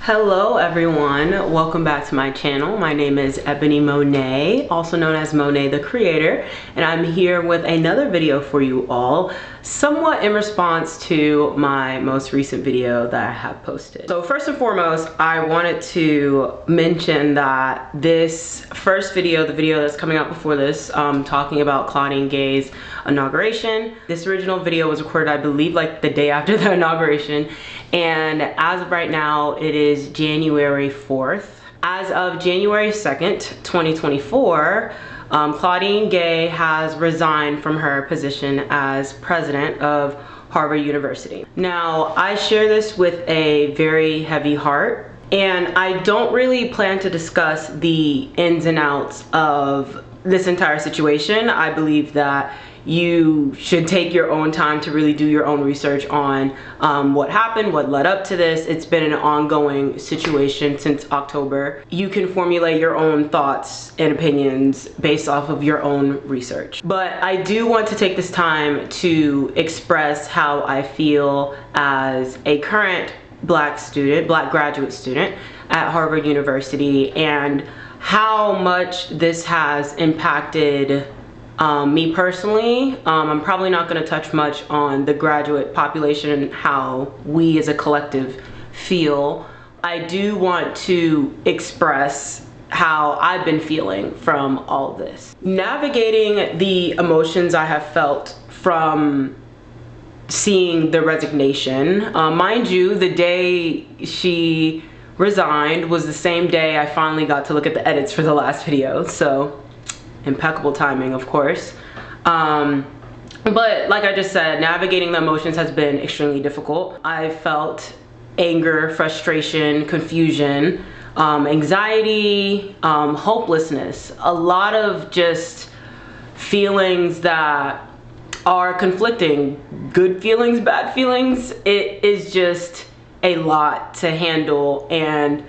Hello everyone, welcome back to my channel. My name is Ebony Monet, also known as Monet the Creator, and I'm here with another video for you all, somewhat in response to my most recent video that I have posted. So first and foremost, I wanted to mention that this first video, the video that's coming out before this, talking about Claudine Gay's inauguration. This original video was recorded, I believe, like the day after the inauguration, and as of right now, it is January 4th. As of January 2nd, 2024, Claudine Gay has resigned from her position as president of Harvard University. Now, I share this with a very heavy heart, and I don't really plan to discuss the ins and outs of this entire situation. I believe that you should take your own time to really do your own research on what happened, what led up to this. It's been an ongoing situation since October. You can formulate your own thoughts and opinions based off of your own research. But I do want to take this time to express how I feel as a current Black graduate student at Harvard University, and how much this has impacted me personally. I'm probably not going to touch much on the graduate population and how we as a collective feel. I do want to express how I've been feeling from all of this. Navigating the emotions I have felt from seeing the resignation. Mind you, the day she resigned was the same day I finally got to look at the edits for the last video, so impeccable timing, of course. But like I just said, navigating the emotions has been extremely difficult. I felt anger, frustration, confusion, anxiety, hopelessness, a lot of just feelings that are conflicting. Good feelings, bad feelings. It is just a lot to handle and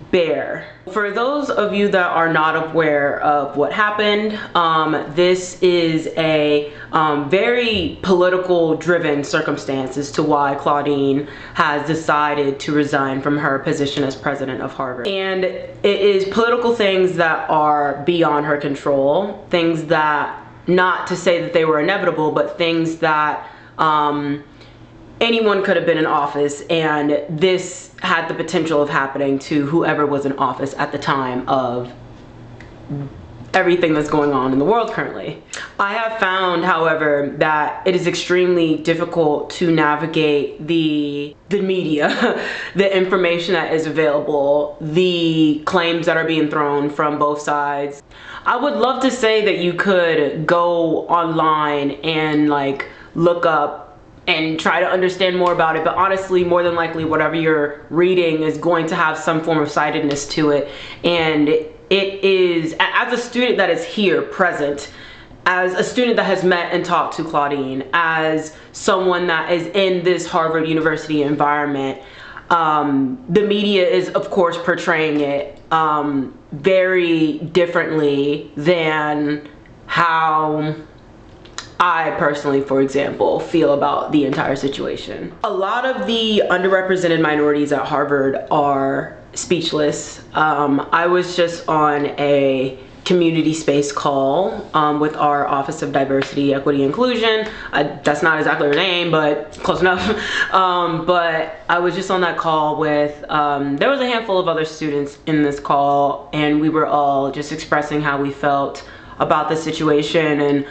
bear. For those of you that are not aware of what happened, this is a very political driven circumstance as to why Claudine has decided to resign from her position as president of Harvard. And it is political things that are beyond her control, things that, not to say that they were inevitable, but things that anyone could have been in office, and this had the potential of happening to whoever was in office at the time of everything that's going on in the world currently. I have found, however, that it is extremely difficult to navigate the media, the information that is available, the claims that are being thrown from both sides. I would love to say that you could go online and like look up and try to understand more about it, but honestly, more than likely, whatever you're reading is going to have some form of sidedness to it. And it is, as a student that is here present, as a student that has met and talked to Claudine, as someone that is in this Harvard University environment, the media is of course portraying it very differently than how I personally, for example, feel about the entire situation. A lot of the underrepresented minorities at Harvard are speechless. I was just on a community space call with our Office of Diversity, Equity, Inclusion. That's not exactly her name, but close enough. But I was just on that call with, there was a handful of other students in this call, and we were all just expressing how we felt about the situation. And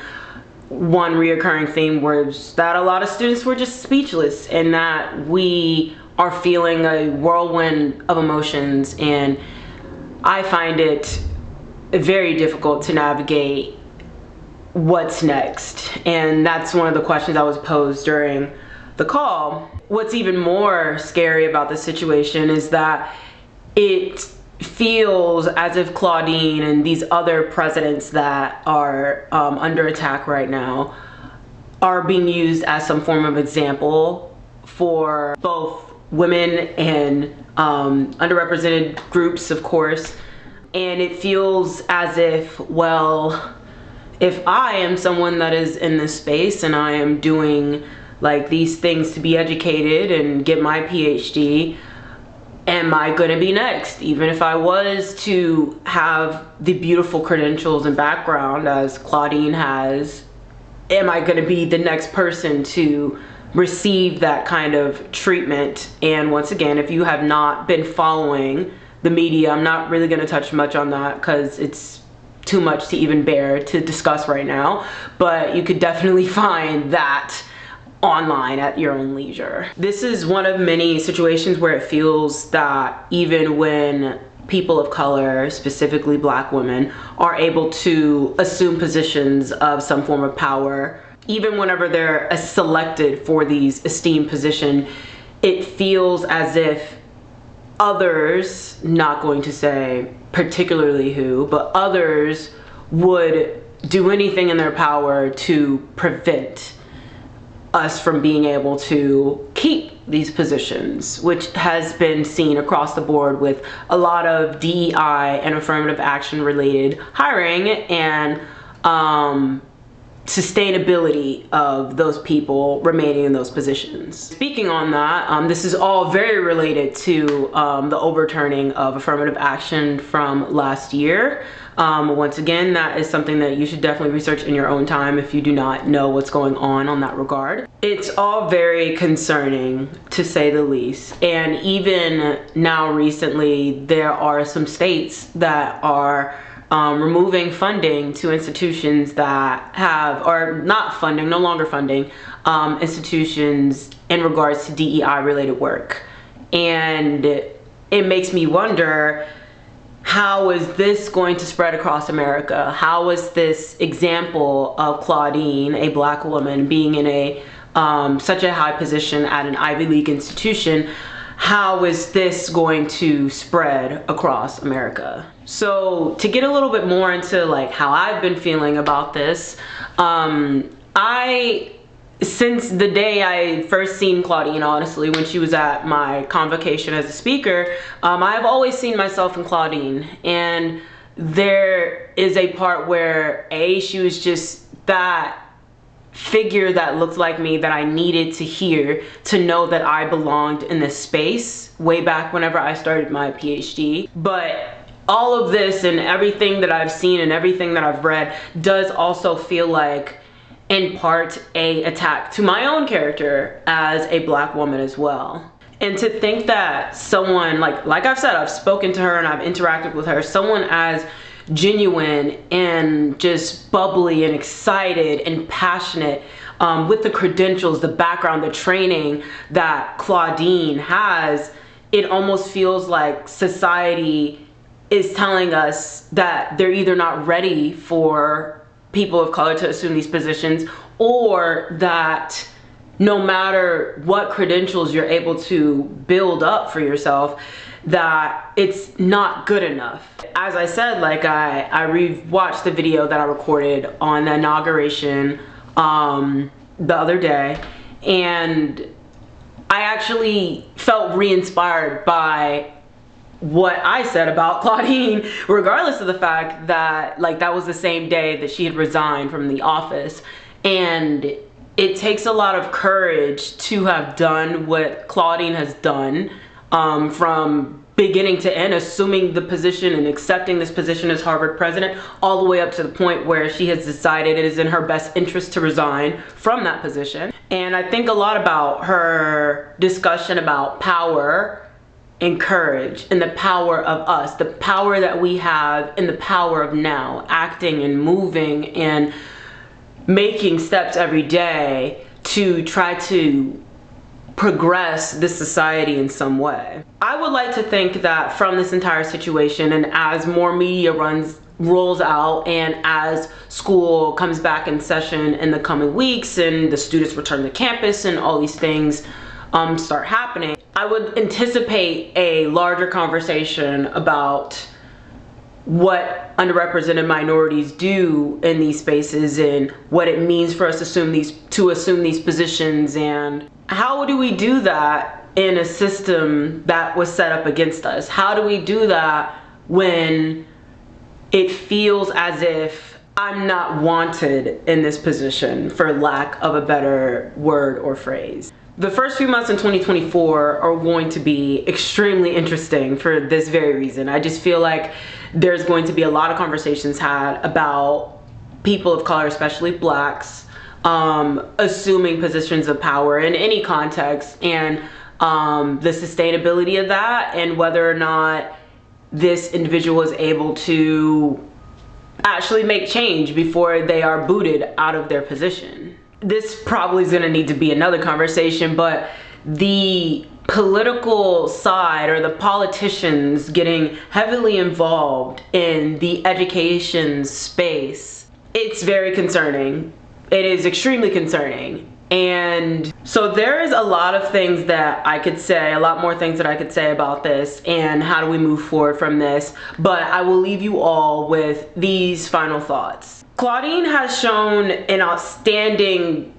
one reoccurring theme was that a lot of students were just speechless, and that we are feeling a whirlwind of emotions, and I find it very difficult to navigate what's next. And that's one of the questions I was posed during the call. What's even more scary about this situation is that it feels as if Claudine and these other presidents that are under attack right now are being used as some form of example for both women and underrepresented groups, of course. And it feels as if, well, if I am someone that is in this space and I am doing like these things to be educated and get my PhD, am I going to be next? Even if I was to have the beautiful credentials and background as Claudine has, am I going to be the next person to receive that kind of treatment? And once again, if you have not been following the media, I'm not really going to touch much on that because it's too much to even bear to discuss right now, but you could definitely find that online at your own leisure. This is one of many situations where it feels that even when people of color, specifically Black women, are able to assume positions of some form of power, even whenever they're selected for these esteemed positions, it feels as if others, not going to say particularly who, but others would do anything in their power to prevent us from being able to keep these positions, which has been seen across the board with a lot of DEI and affirmative action related hiring and sustainability of those people remaining in those positions. Speaking on that, this is all very related to the overturning of affirmative action from last year. Once again, that is something that you should definitely research in your own time if you do not know what's going on that regard. It's all very concerning, to say the least. And even now recently, there are some states that are removing funding to institutions that have, or not funding, no longer funding, institutions in regards to DEI related work. And it makes me wonder, how is this going to spread across America? How is this example of Claudine, a Black woman, being in a such a high position at an Ivy League institution, how is this going to spread across America? So to get a little bit more into like how I've been feeling about this, since the day I first seen Claudine, honestly, when she was at my convocation as a speaker, I've always seen myself in Claudine. And there is a part where she was just that figure that looked like me that I needed to hear to know that I belonged in this space way back whenever I started my PhD. But all of this and everything that I've seen and everything that I've read does also feel like, in part, a attack to my own character as a Black woman as well. And to think that someone, like I've said, I've spoken to her and I've interacted with her, someone as genuine and just bubbly and excited and passionate, with the credentials, the background, the training that Claudine has, it almost feels like society is telling us that they're either not ready for people of color to assume these positions, or that no matter what credentials you're able to build up for yourself, that it's not good enough. As I said, like I re-watched the video that I recorded on the inauguration the other day, and I actually felt re-inspired by what I said about Claudine, regardless of the fact that that was the same day that she had resigned from the office. And it takes a lot of courage to have done what Claudine has done, from beginning to end, assuming the position and accepting this position as Harvard president, all the way up to the point where she has decided it is in her best interest to resign from that position. And I think a lot about her discussion about power and courage and the power of us, the power that we have and the power of now, acting and moving and making steps every day to try to progress this society in some way. I would like to think that from this entire situation, and as more media rolls out and as school comes back in session in the coming weeks and the students return to campus and all these things start happening, I would anticipate a larger conversation about what underrepresented minorities do in these spaces and what it means for us to assume these positions, and how do we do that in a system that was set up against us? How do we do that when it feels as if I'm not wanted in this position, for lack of a better word or phrase? The first few months in 2024 are going to be extremely interesting for this very reason. I just feel like there's going to be a lot of conversations had about people of color, especially blacks, assuming positions of power in any context, and the sustainability of that, and whether or not this individual is able to actually make change before they are booted out of their position. This probably is going to need to be another conversation, but the political side, or the politicians getting heavily involved in the education space, it's very concerning. It is extremely concerning. And so there is a lot of things that I could say, a lot more things that I could say about this and how do we move forward from this, but I will leave you all with these final thoughts. Claudine has shown an outstanding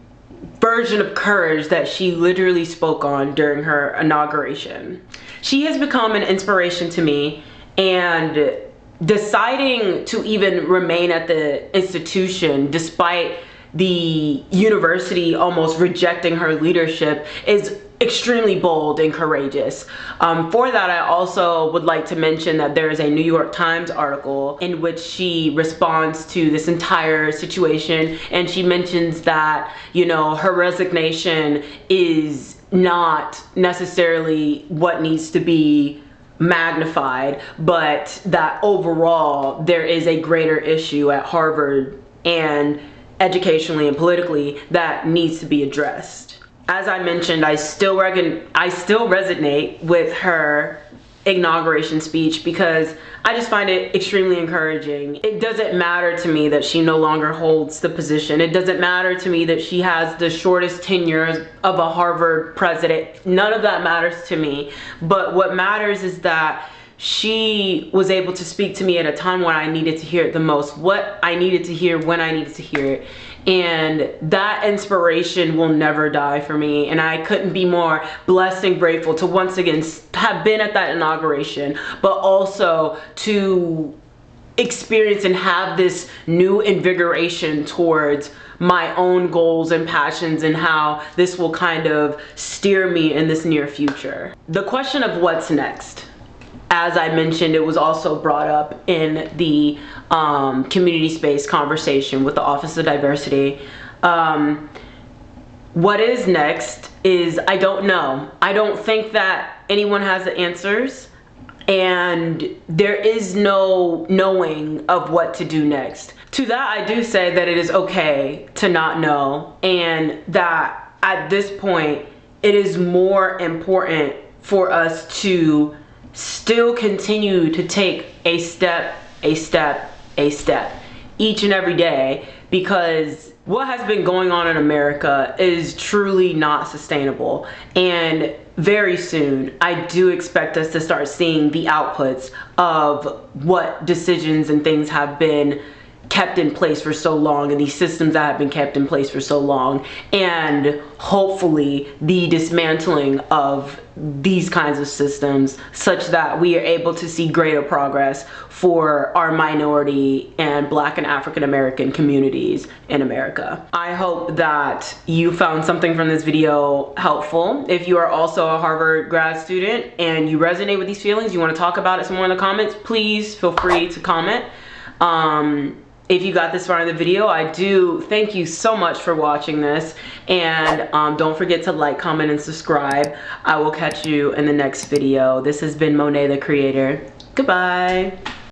version of courage that she literally spoke on during her inauguration. She has become an inspiration to me, and deciding to even remain at the institution despite the university almost rejecting her leadership is extremely bold and courageous. For that, I also would like to mention that there is a New York Times article in which she responds to this entire situation, and she mentions that, you know, her resignation is not necessarily what needs to be magnified, but that overall there is a greater issue at Harvard and educationally and politically that needs to be addressed. As I mentioned, I still resonate with her inauguration speech because I just find it extremely encouraging. It doesn't matter to me that she no longer holds the position. It doesn't matter to me that she has the shortest tenure of a Harvard president. None of that matters to me. But what matters is that she was able to speak to me at a time when I needed to hear it the most, what I needed to hear when I needed to hear it. And that inspiration will never die for me. And I couldn't be more blessed and grateful to once again have been at that inauguration, but also to experience and have this new invigoration towards my own goals and passions and how this will kind of steer me in this near future. The question of what's next, as I mentioned, it was also brought up in the community space conversation with the Office of Diversity. What is next is, I don't know. I don't think that anyone has the answers, and there is no knowing of what to do next. To that, I do say that it is okay to not know, and that at this point, it is more important for us to still continue to take a step each and every day, because what has been going on in America is truly not sustainable. And very soon, I do expect us to start seeing the outputs of what decisions and things have been kept in place for so long, and these systems that have been kept in place for so long, and hopefully the dismantling of these kinds of systems such that we are able to see greater progress for our minority and Black and African American communities in America. I hope that you found something from this video helpful. If you are also a Harvard grad student and you resonate with these feelings, you want to talk about it some more in the comments, please feel free to comment. If you got this far in the video, I do thank you so much for watching this, and don't forget to like, comment, and subscribe. I will catch you in the next video. This has been Monet the Creator. Goodbye.